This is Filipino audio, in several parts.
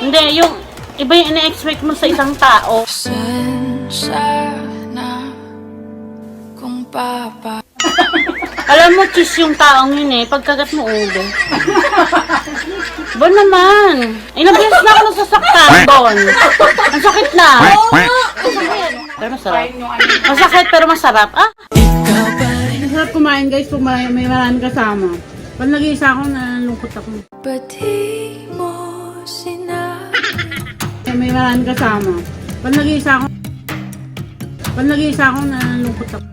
Hindi, yung iba yung ina-expect mo sa isang tao. Sensya na kung papa. Alam mo, cheese yung taong yun eh. Pagkagat mo ulo. Ba naman? Ilang beses na ako nasasaktan doon. Ang sakit na. Pero masarap. Masakit pero masarap. Ah? Masarap kumain guys kung may maraming kasama. Pag nag-iisa ako, nalungkot ako. Ba't di mo sinabi? May maraming kasama. Pag nag-iisa ako, nalungkot ako. Nag-iisa ako na nalungkot ako.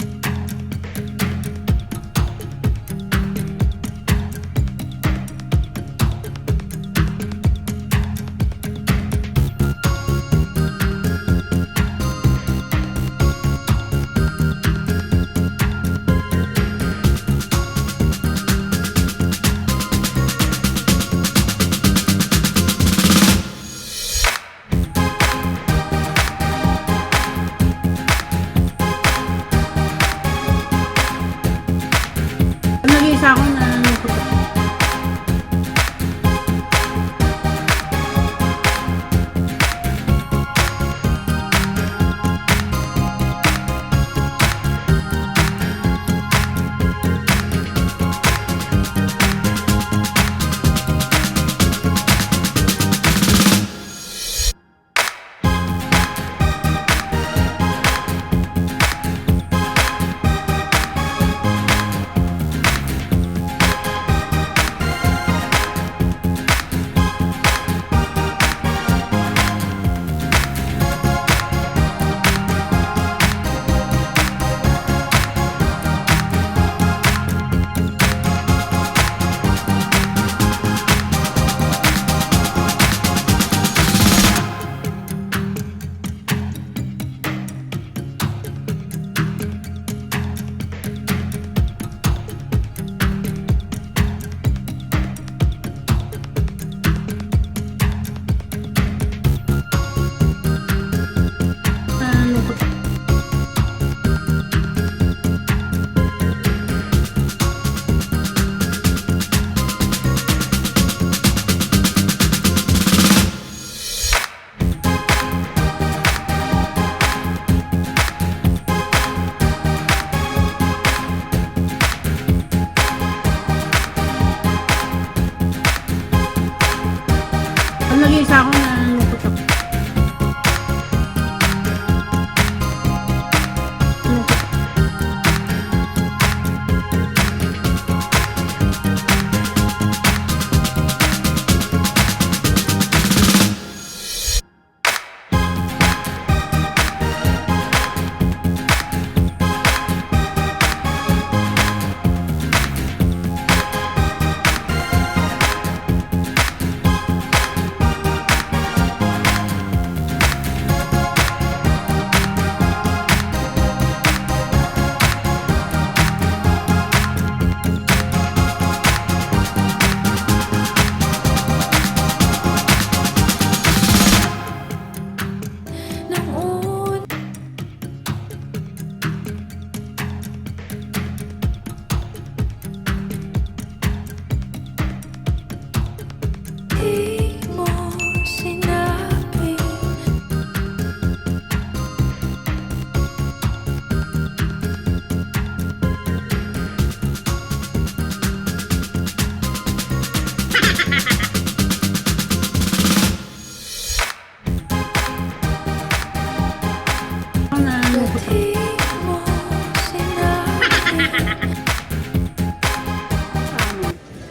Nag-iisa ako na nalungkot ako.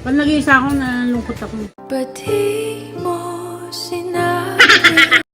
Pag nag-iisa ako, nalungkot ako. Ba't di mo sinabi?